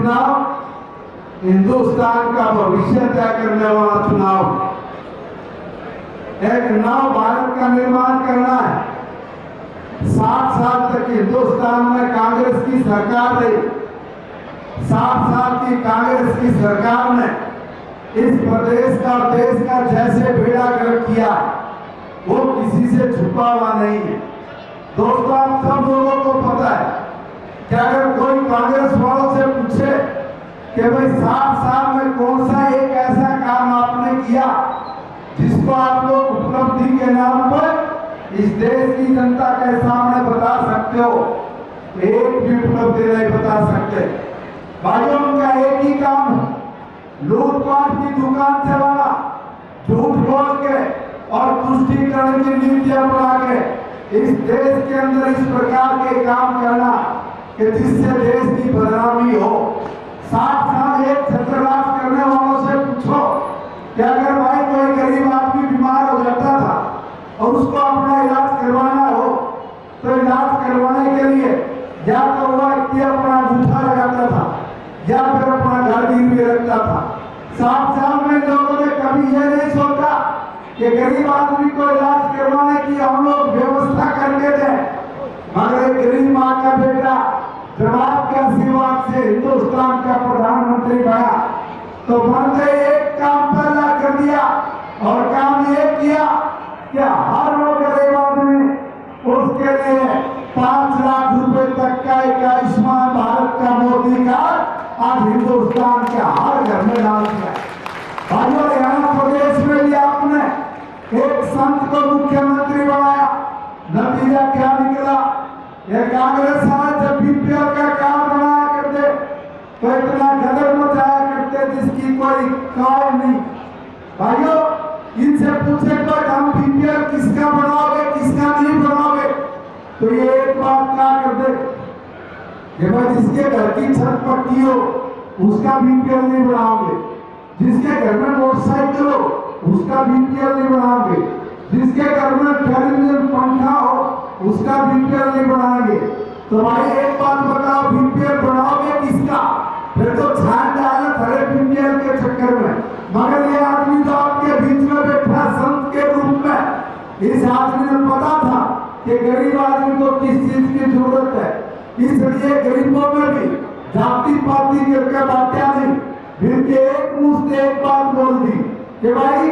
चुनाव हिंदुस्तान का भविष्य तय करने वाला चुनाव, एक नव भारत का निर्माण करना है। 60 साल तक हिंदुस्तान में कांग्रेस की सरकार रही। 60 साल की कांग्रेस की सरकार ने इस प्रदेश का और देश का जैसे बेड़ा गर्क किया वो किसी से छुपा हुआ नहीं है। दोस्तों, आप सब लोगों को पता है कि अगर कोई कांग्रेस वालों से पूछे कि भाई 60 साल में कौन सा एक ऐसा काम आपने किया जिसको आप लोग उपलब्धि के नाम पर इस देश की जनता के सामने बता सकते हो, एक भी उपलब्धि नहीं बता सकते। भाइयों, उनका एक ही काम है, लूटपाट की दुकान चलाना, झूठ बोल के और तुष्टीकरण की नीतियां बना के इस देश के अंदर इस प्रकार के काम करना कि जिससे देश की बदनामी हो। 60 साल एक छत्रराज करने वालों से पूछो कि अगर भाई कोई गरीब आदमी बीमार हो जाता था और उसको अपना इलाज करवाना हो तो इलाज करवाने के लिए या तो वह व्यक्ति अपना अंगूठा लगाता था या फिर अपना घर गिरवी रखता था। 60 साल में लोगों ने कभी यह नहीं सोचा कि गरीब आदमी को इलाज करवाने की हम लोग व्यवस्था करके दें, मगर एक गरीब माँ का बेटा जब आपके आशीर्वाद से हिंदुस्तान का प्रधानमंत्री बना तो बनते एक काम पहला कर दिया और काम ये किया कि हर वो गरीब आदमी उसके लिए 5 लाख रुपए तक का एक आयुष्मान भारत का मोदी कार्ड आज हिंदुस्तान के हर घर में डाल दिया। भाइयों, हरियाणा प्रदेश में भी आपने एक संत को मुख्यमंत्री बनाया, नतीजा क्या निकला? ये कांग्रेस वाले जब बीपीएल का कार्ड बनाया करते तो इतना गदर मचाया करते जिसकी कोई कार नहीं। भाइयों, इनसे पूछे तो हम बीपीएल किसका बनाओगे किसका नहीं बनाओगे तो ये एक बात क्या कर दे कि भाई जिसके घर की छत पक्की हो उसका बीपीएल नहीं बनाओगे, जिसके घर में मोटरसाइकिल हो उसका बीपीएल नहीं बनाओगे, जिसके घर में टेलीविजन पंखा हो उसका बीपीएल नहीं बनाएंगे। तो भाई एक बात बताओ, बीपीएल बनाओगे किसका? फिर तो छान डालना खड़े बीपीएल के चक्कर में। मगर ये आदमी जो आपके बीच में बैठा संत के रूप में, इस आदमी ने पता था कि गरीब आदमी को किस चीज की जरूरत है, इसलिए गरीबों में भी जाति पाति करके बांटा नहीं, फिर एक मुंह से एक बात बोल दी कि भाई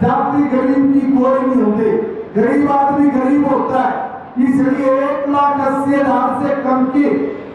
जाति गरीब की कोई नहीं होती, गरीब आदमी गरीब होता है। इसलिए 1,80,000 से कम की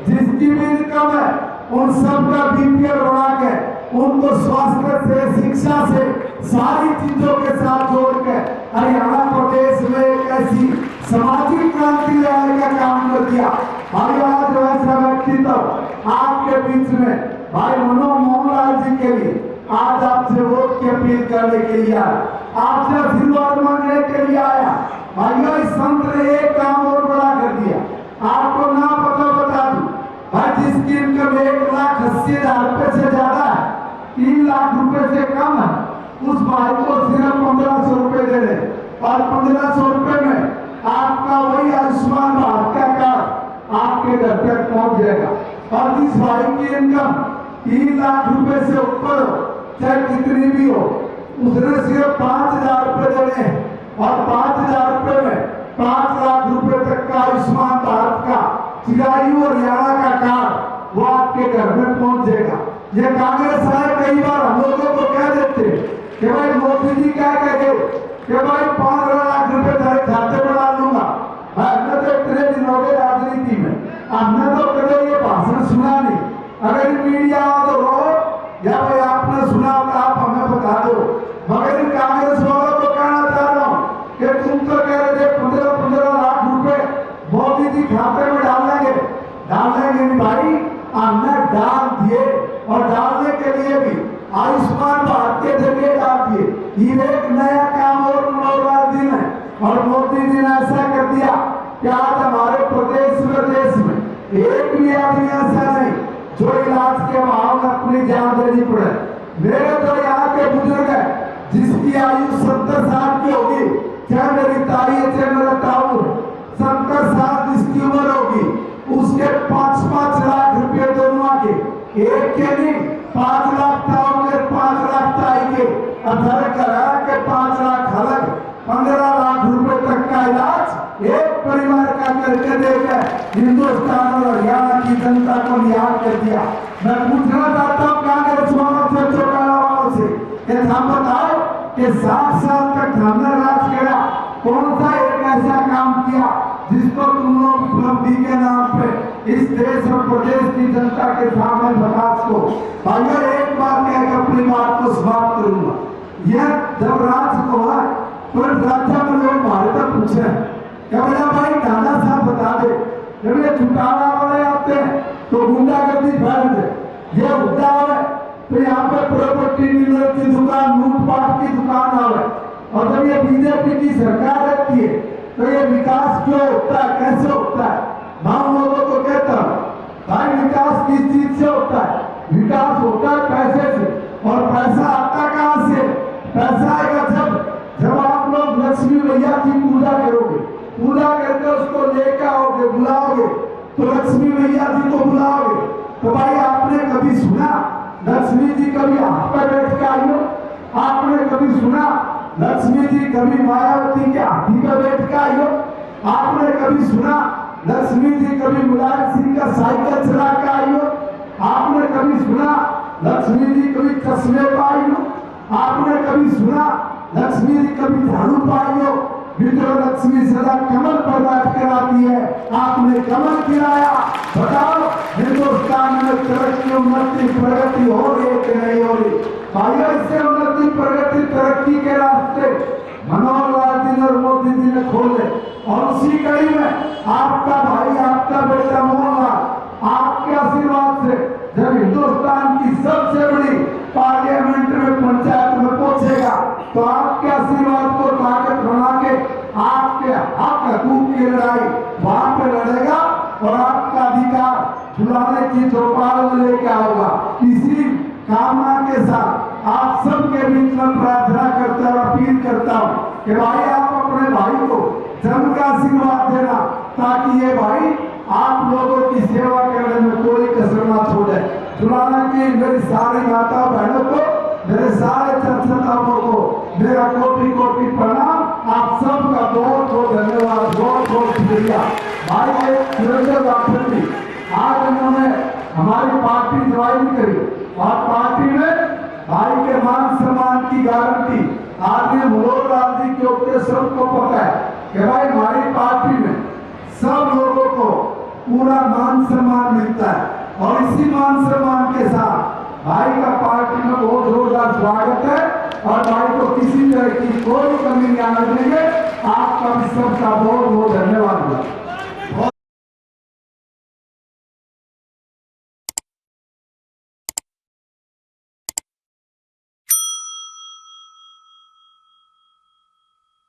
जिसकी भी इनकम है उन सब का बीपीएल बना के उनको स्वास्थ्य से, शिक्षा से, सारी चीजों के साथ जोड़ के हरियाणा प्रदेश में एक ऐसी सामाजिक क्रांति लाने का काम कर दिया। भाई, आज ऐसा व्यक्तित्व आपके बीच में भाई मनोहर लाल जी के लिए आज आपसे वोट की अपील करने के लिए आया, आपसे आशीर्वाद मांगने के लिए आया। भाइयों, इस संत ने एक काम और बड़ा कर दिया, आपको ना पता बता दूं, भाई जिसकी इनकम 1,80,000 रुपए से ज्यादा है, 3 लाख रुपए से कम है, उस भाई को सिर्फ 1,500 रुपए दे रहे और 1,500 रुपए में आपका वही आयुष्मान भारत का कार्ड आपके घर तक पहुंच जाएगा। और जिस भाई की इनकम 3 लाख रुपए से ऊपर हो, चाहे कितनी भी हो, उसने सिर्फ 5,000 रुपए देने और 5,000 रुपए में 5 लाख रुपए तक का आयुष्मान भारत का चिरायु और हरियाणा का कार्ड वो आपके घर में पहुंच जाएगा। ये कांग्रेस वाले कई बार हम लोगों को कह देते कि भाई मोदी जी क्या कहे कि भाई 15 लाख रुपए तेरे खाते में डाल दूंगा। हमने तो इतने दिन हो गए राजनीति में, हमने तो कभी ये भाषण सुना नहीं। अगर मीडिया तो हो या भाई आपने सुना तो आप हमें बता दो, मगर इन कांग्रेस वालों को कहना चाह रहा हूँ कि तुम तो कह रहे थे 15 लाख रुपए मोदी जी खाते में डालेंगे नहीं भाई, हमने डाल दिए और डालने के लिए भी आयुष्मान भारत के जरिए डाल दिए। ये एक नया काम और मनोहर जी ने और मोदी जी ने ऐसा कर दिया कि आज हमारे प्रदेश में देश में एक भी आदमी ऐसा नहीं जो इलाज के माहौल में अपनी जान देनी पड़े। मेरे तो यहाँ के बुजुर्ग है जिसकी आयु 70 साल की होगी, चाहे मेरी ताई है चाहे मेरा ताऊ, 70 साल जिसकी उम्र होगी, उसके 5-5 लाख रुपए दोनों के एक के नहीं 5 लाख टाउन के 5 लाख ताई के अधर करा के 5 लाख अलग 15 लाख रुपए तक का इलाज एक परिवार का करके देकर हिंदुस्तान और हरियाणा की जनता को निहाल कर दिया। मैं पूछना चाहता हूँ कांग्रेस वालों से, चौटाला वालों से कि हम बताओ कि 7 साल तक हमने राज किया, कौन सा एक ऐसा काम किया जिसको तुम लोग उपलब्धि के नाम पे इस देश और प्रदेश की जनता के सामने बता सको। भाइयों एक बात कहकर अपनी बात को समाप्त करूंगा। यह जब राज को है तो राजा में लोग हमारे तक पूछे क्या बोला भाई दादा साहब बता दे, जब ये चुटाला वाले आते हैं तो गुंडागर्दी फैल दे, ये उद्धार है तो यहाँ पे प्रॉपर्टी डीलर की दुकान, लूटपाट की दुकान आवे, और जब ये बीजेपी की सरकार रहती है तो ये विकास क्यों होता है, कैसे होता है? हम लोगों को कहता हूँ भाई विकास किस चीज से होता है? विकास होता है पैसे से, और पैसा आता कहाँ से? पैसा आएगा जब आप लोग लक्ष्मी मैया की पूजा करोगे, पूजा करके उसको लेकर आओगे, बुलाओगे तो लक्ष्मी मैया जी को बुलाओगे। तो भाई आपने कभी सुना लक्ष्मी जी कभी हाथ पर बैठ के आई हो? आपने कभी सुना लक्ष्मी जी कभी मायावती के हाथी पर बैठ के आई हो? आपने कभी सुना लक्ष्मी जी कभी मुलायम सिंह का साइकिल चला के आई हो? आपने कभी सुना लक्ष्मी जी कभी चश्मे पाई हो? आपने कभी सुना लक्ष्मी जी कभी झाड़ू पाई हो? विद्रोह लक्ष्मी सदा कमल बर्बाद कराती है, आपने कमल गिराया। बताओ हिंदुस्तान में तरक्की, उन्नति, प्रगति हो रही है कि नहीं हो रही? भाइयों इससे उन्नति, प्रगति, तरक्की के रास्ते मनोहर लाल जी और मोदी जी ने खोले, और उसी कड़ी में आपका भाई, आपका बेटा मोहनलाल आपके आशीर्वाद से जब हिंदुस्तान की सबसे बड़ी पार्लियामेंट में, पंचायत में पहुंचेगा तो आपके आशीर्वाद को ताकत बना के आपके हक हकूक की लड़ाई वहां पे लड़ेगा, और आपका अधिकार छुड़ाने की चौपाल में लेके आऊंगा। इसी कामना के साथ आप सबके बीच में प्रार्थना करता हूँ, अपील करता हूँ कि भाई आप अपने भाई को जन्म का आशीर्वाद देना, ताकि ये भाई आप लोगों की सेवा करने में कोई कसर ना छोड़े। छुड़ाने की मेरी सारी माता बहनों को, मेरे सारे जनताओं को मेरा कोटि कोटि प्रणाम। आप सबका बहुत बहुत धन्यवाद, बहुत बहुत शुक्रिया। भाई सुरेंद्र बापू आज उन्होंने हमारी पार्टी ज्वाइन करी, और पार्टी में भाई के मान सम्मान की गारंटी आदरणीय मनोहर लाल जी के ऊपर सबको पता है कि भाई हमारी पार्टी में सब लोगों को पूरा मान सम्मान मिलता है, और इसी मान सम्मान के साथ भाई का पार्टी में बहुत जोरदार स्वागत है, और भाई को किसी तरह की कोई कमी नहीं आने देंगे। आपका भी सबका बहुत बहुत